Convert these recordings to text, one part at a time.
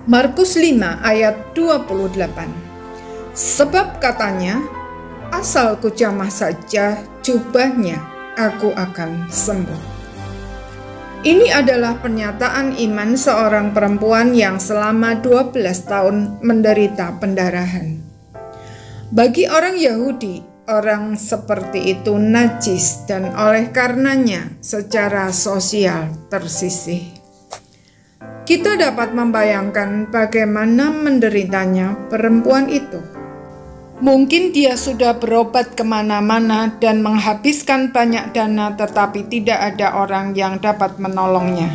Markus 5 ayat 28. Sebab katanya, asal kujamah saja jubahnya, aku akan sembuh. Ini adalah pernyataan iman seorang perempuan yang selama 12 tahun menderita pendarahan. Bagi orang Yahudi, orang seperti itu najis dan oleh karenanya secara sosial tersisih. Kita dapat membayangkan bagaimana menderitanya perempuan itu. Mungkin dia sudah berobat kemana-mana dan menghabiskan banyak dana, tetapi tidak ada orang yang dapat menolongnya.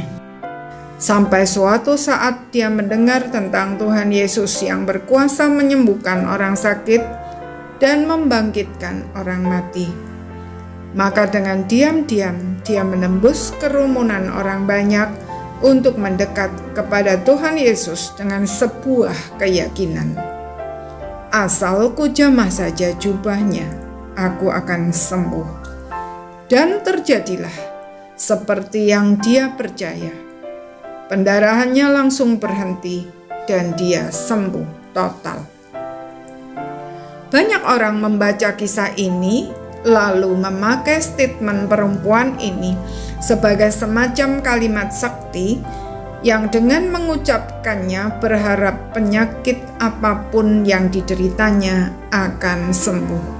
Sampai suatu saat dia mendengar tentang Tuhan Yesus yang berkuasa menyembuhkan orang sakit dan membangkitkan orang mati. Maka dengan diam-diam dia menembus kerumunan orang banyak untuk mendekat kepada Tuhan Yesus dengan sebuah keyakinan. Asal kujamah saja jubahnya, aku akan sembuh. Dan terjadilah seperti yang dia percaya. Pendarahannya langsung berhenti dan dia sembuh total. Banyak orang membaca kisah ini lalu memakai statement perempuan ini sebagai semacam kalimat sakti yang dengan mengucapkannya berharap penyakit apapun yang dideritanya akan sembuh.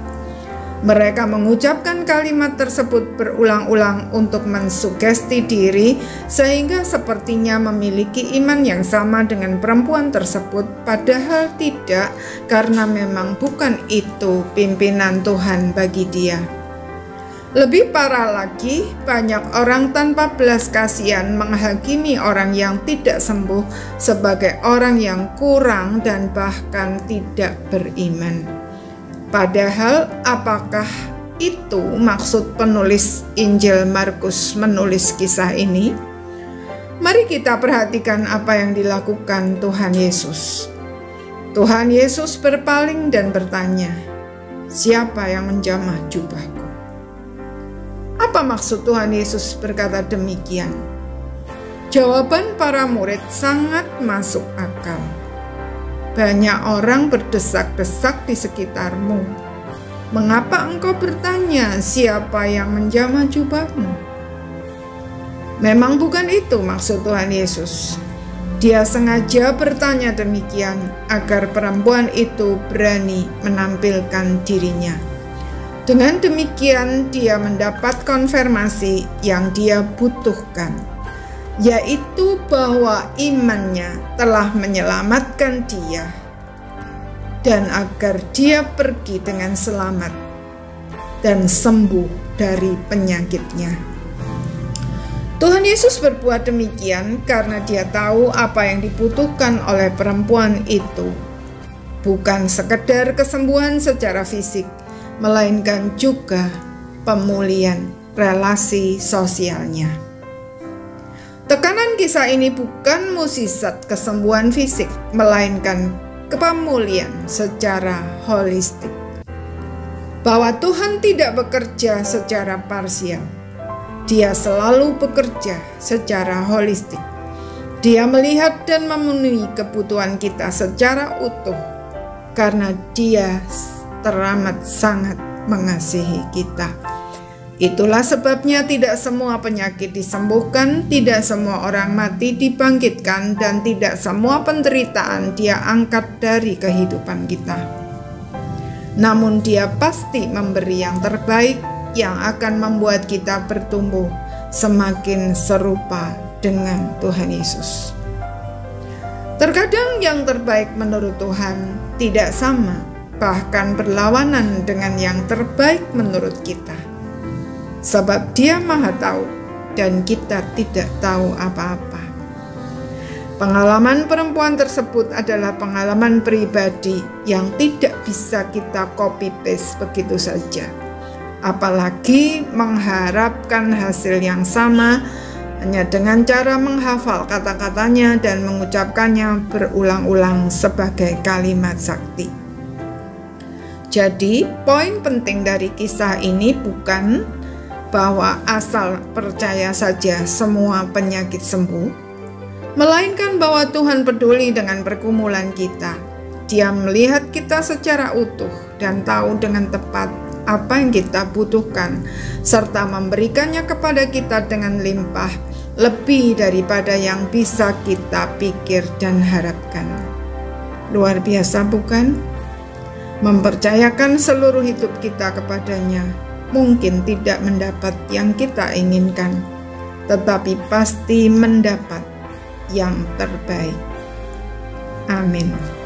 Mereka mengucapkan kalimat tersebut berulang-ulang untuk mensugesti diri sehingga sepertinya memiliki iman yang sama dengan perempuan tersebut, padahal tidak, karena memang bukan itu pimpinan Tuhan bagi dia. Lebih parah lagi, banyak orang tanpa belas kasihan menghakimi orang yang tidak sembuh sebagai orang yang kurang dan bahkan tidak beriman. Padahal apakah itu maksud penulis Injil Markus menulis kisah ini? Mari kita perhatikan apa yang dilakukan Tuhan Yesus. Tuhan Yesus berpaling dan bertanya, "Siapa yang menjamah jubahku?" Apa maksud Tuhan Yesus berkata demikian? Jawaban para murid sangat masuk akal. Banyak orang berdesak-desak di sekitarmu. Mengapa engkau bertanya, siapa yang menjamah jubahmu? Memang bukan itu maksud Tuhan Yesus. Dia sengaja bertanya demikian agar perempuan itu berani menampilkan dirinya. Dengan demikian dia mendapat konfirmasi yang dia butuhkan, yaitu bahwa imannya telah menyelamatkan dia dan agar dia pergi dengan selamat dan sembuh dari penyakitnya. Tuhan Yesus berbuat demikian karena dia tahu apa yang dibutuhkan oleh perempuan itu. Bukan sekedar kesembuhan secara fisik, melainkan juga pemulihan relasi sosialnya. Tekanan kisah ini bukan mukjizat kesembuhan fisik, melainkan pemulihan secara holistik. Bahwa Tuhan tidak bekerja secara parsial, Dia selalu bekerja secara holistik. Dia melihat dan memenuhi kebutuhan kita secara utuh, karena Dia teramat sangat mengasihi kita. Itulah sebabnya tidak semua penyakit disembuhkan, tidak semua orang mati dibangkitkan, dan tidak semua penderitaan Dia angkat dari kehidupan kita. Namun Dia pasti memberi yang terbaik yang akan membuat kita bertumbuh semakin serupa dengan Tuhan Yesus. Terkadang yang terbaik menurut Tuhan tidak sama, bahkan berlawanan dengan yang terbaik menurut kita. Sebab Dia Maha Tahu dan kita tidak tahu apa-apa. Pengalaman perempuan tersebut adalah pengalaman pribadi yang tidak bisa kita copy paste begitu saja. Apalagi mengharapkan hasil yang sama hanya dengan cara menghafal kata-katanya dan mengucapkannya berulang-ulang sebagai kalimat sakti. Jadi, poin penting dari kisah ini bukan bahwa asal percaya saja semua penyakit sembuh, melainkan bahwa Tuhan peduli dengan pergumulan kita. Dia melihat kita secara utuh dan tahu dengan tepat apa yang kita butuhkan, serta memberikannya kepada kita dengan limpah, lebih daripada yang bisa kita pikir dan harapkan. Luar biasa, bukan? Mempercayakan seluruh hidup kita kepadanya mungkin tidak mendapat yang kita inginkan, tetapi pasti mendapat yang terbaik. Amin.